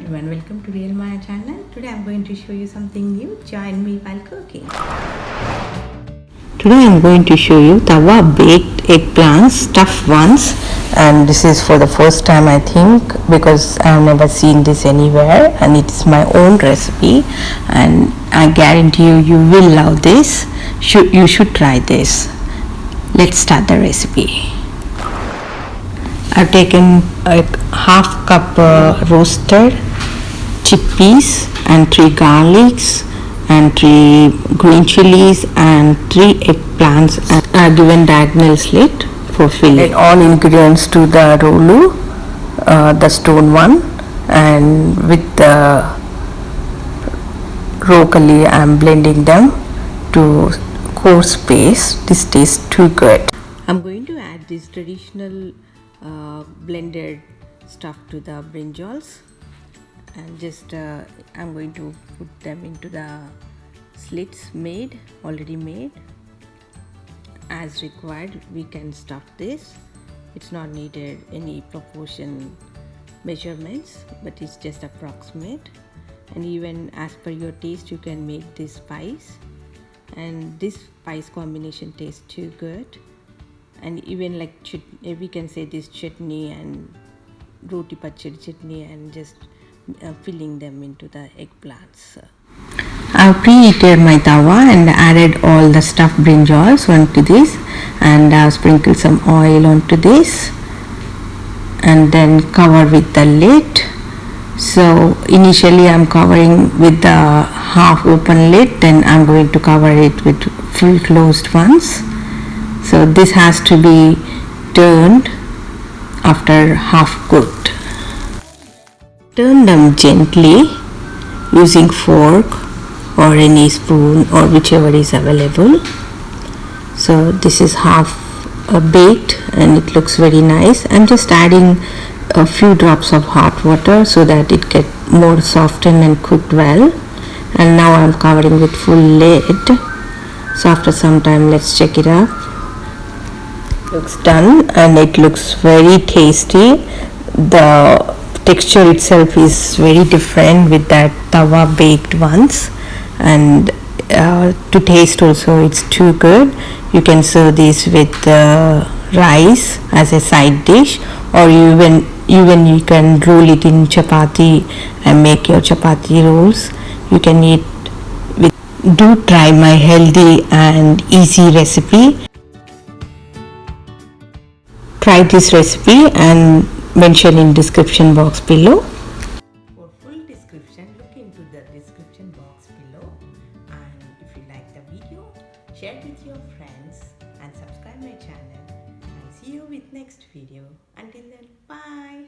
everyone, welcome to Real Maya channel. Today I'm going to show you something new. Join me while cooking. Today I'm going to show you Tawa baked eggplants, stuffed ones, and this is for the first time I think, because I've never seen this anywhere, and it's my own recipe and I guarantee you will love this. You should try this. Let's start the recipe. I've taken a half cup roasted chickpeas and 3 garlics and 3 green chillies and 3 eggplants, and I've given diagonal slit for filling. And all ingredients to the rolu, the stone one, and with the broccoli I'm blending them to coarse paste. This tastes too good. I'm going to add this traditional blended stuff to the brinjals, and just I'm going to put them into the slits already made. As required, we can stuff this. It's not needed any proportion measurements, but it's just approximate, and even as per your taste you can make this spice, and this spice combination tastes too good. And even like we can say this chutney and roti pachadi chutney, and just filling them into the eggplants. I've preheated my tawa and added all the stuffed brinjals onto this, and I've sprinkled some oil onto this and then cover with the lid. So initially I'm covering with the half open lid, then I'm going to cover it with full closed ones. So this has to be turned after half cooked. Turn them gently using fork or any spoon or whichever is available. So this is half baked and it looks very nice. I'm just adding a few drops of hot water so that it gets more softened and cooked well. And now I'm covering with full lid. So after some time, let's check it out. Looks done, and it looks very tasty. The texture itself is very different with that tawa baked ones, and to taste also it's too good. You can serve this with rice as a side dish, or even you can roll it in chapati and make your chapati rolls. You can eat with. Do try my healthy and easy recipe. Try this recipe and mention in description box below. For full description, look into the description box below. And if you like the video, share it with your friends and subscribe my channel. And see you with next video. Until then, bye.